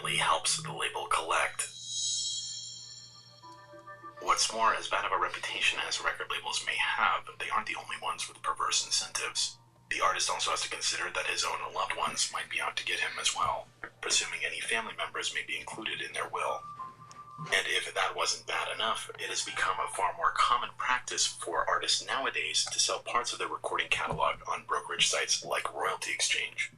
ultimately helps the label collect. What's more, as bad of a reputation as record labels may have, they aren't the only ones with perverse incentives. The artist also has to consider that his own loved ones might be out to get him as well, presuming any family members may be included in their will. And if that wasn't bad enough, it has become a far more common practice for artists nowadays to sell parts of their recording catalog on brokerage sites like Royalty Exchange.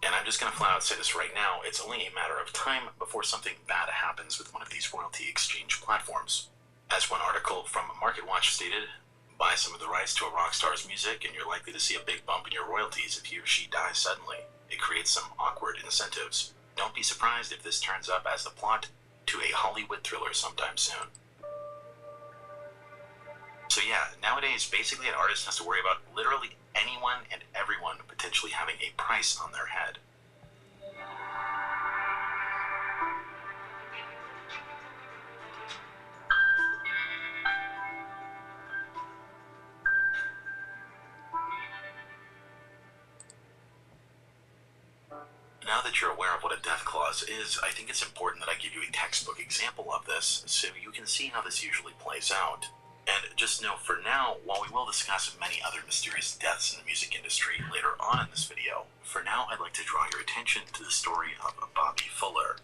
And I'm just going to flat out say this right now, it's only a matter of time before something bad happens with one of these Royalty Exchange platforms. As one article from MarketWatch stated, buy some of the rights to a rock star's music and you're likely to see a big bump in your royalties if he or she dies suddenly. It creates some awkward incentives. Don't be surprised if this turns up as the plot to a Hollywood thriller sometime soon. So yeah, nowadays basically an artist has to worry about literally anyone and everyone potentially having a price on their head. Now that you're aware of what a death clause is, I think it's important that I give you a textbook example of this so you can see how this usually plays out. And just know for now, while we will discuss many other mysterious deaths in the music industry later on in this video, for now I'd like to draw your attention to the story of Bobby Fuller.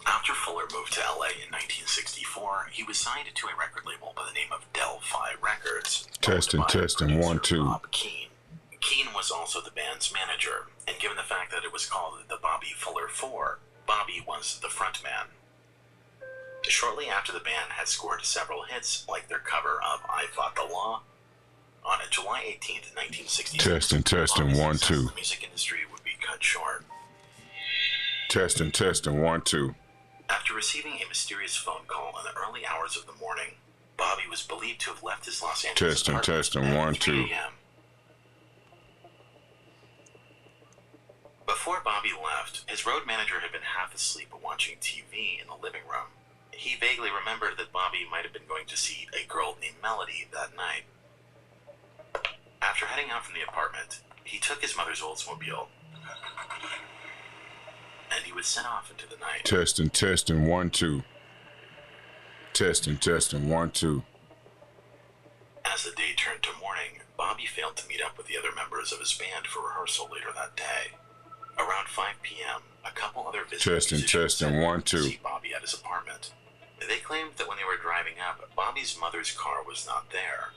After Fuller moved to LA in 1964, he was signed to a record label by the name of Del-Fi Records. Testing, 1, 2. Bob Keane. Keane was also the band's manager, and given the fact that it was called the Bobby Fuller 4, Bobby was the frontman. Shortly after the band had scored several hits, like their cover of I Fought the Law, on July 18th, 1966, Testing, 1, 2. The music industry would be cut short. Testing, 1, 2. After receiving a mysterious phone call in the early hours of the morning, Bobby was believed to have left his Los Angeles apartment Testing, 1, 2. at 3 a.m. Before Bobby left, his road manager had been half asleep watching TV in the living room. He vaguely remembered that Bobby might have been going to see a girl named Melody that night. After heading out from the apartment, he took his mother's Oldsmobile, and he would set off into the night. Testing, 1, 2. Testing, 1, 2. As the day turned to morning, Bobby failed to meet up with the other members of his band for rehearsal later that day. Around 5 p.m., a couple other visitors Testing, 1, 2. see Bobby at his apartment. They claimed that when they were driving up, Bobby's mother's car was not there.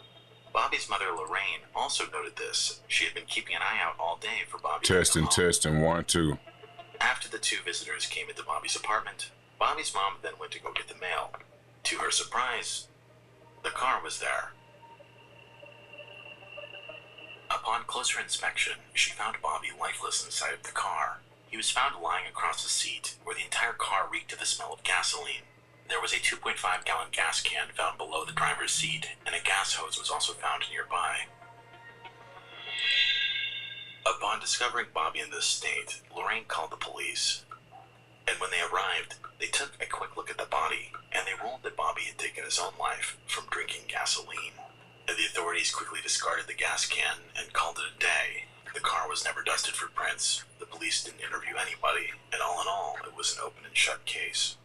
Bobby's mother, Lorraine, also noted this. She had been keeping an eye out all day for Bobby. Testing, 1, 2. After the two visitors came into Bobby's apartment, Bobby's mom then went to go get the mail. To her surprise, the car was there. Upon closer inspection, she found Bobby lifeless inside of the car. He was found lying across the seat, where the entire car reeked of the smell of gasoline. There was a 2.5-gallon gas can found below the driver's seat, and a gas hose was also found nearby. Upon discovering Bobby in this state, Lorraine called the police. And when they arrived, they took a quick look at the body, and they ruled that Bobby had taken his own life from drinking gasoline. The authorities quickly discarded the gas can and called it a day. The car was never dusted for prints, the police didn't interview anybody, and all in all, it was an open and shut case.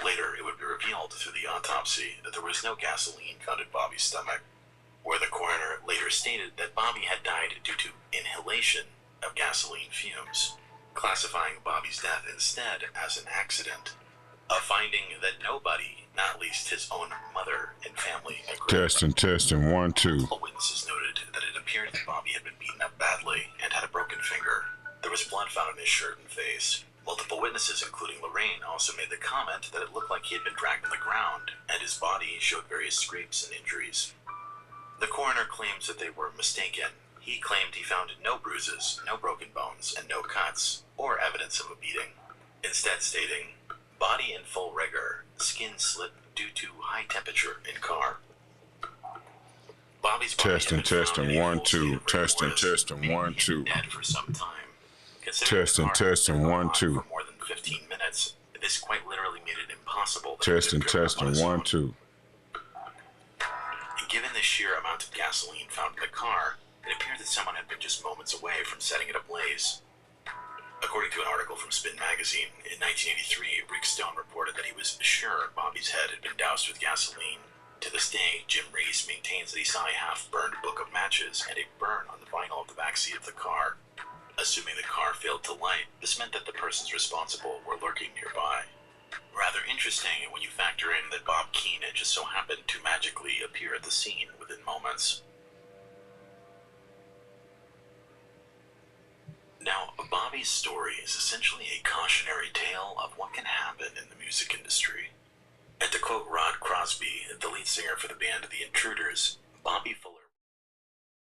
Later, it would be revealed through the autopsy that there was no gasoline found in Bobby's stomach, where the coroner later stated that Bobby had died due to inhalation of gasoline fumes, classifying Bobby's death instead as an accident. A finding that nobody, not least his own mother and family, agreed with. Testing, 1, 2. Multiple witnesses noted that it appeared that Bobby had been beaten up badly and had a broken finger. There was blood found on his shirt and face. Multiple witnesses, including Lorraine, also made the comment that it looked like he had been dragged on the ground, and his body showed various scrapes and injuries. The coroner claims that they were mistaken. He claimed he found no bruises, no broken bones, and no cuts, or evidence of a beating. Instead stating, body in full rigor, skin slip due to high temperature in car. Bobby's body had been found in a 1, full 2. state of awareness, Testing, meaning 1, he had 2. been dead for some time. Considering the car had Testing, been 1, on 2. for more than 15 minutes, this quite literally made it impossible that Testing, he could have driven up on his 1, own. 2. And given the sheer amount of gasoline found in the car, it appeared that someone had been just moments away from setting it ablaze. According to an article from Spin magazine, in 1983, Rick Stone reported that he was sure Bobby's head had been doused with gasoline. To this day, Jim Reese maintains that he saw a half-burned book of matches and a burn on the vinyl of the backseat of the car. Assuming the car failed to light, this meant that the persons responsible were lurking nearby. Rather interesting when you factor in that Bob Keane had just so happened to magically appear at the scene within moments. Now, Bobby's story is essentially a cautionary tale of what can happen in the music industry. And to quote Rod Crosby, the lead singer for the band The Intruders, Bobby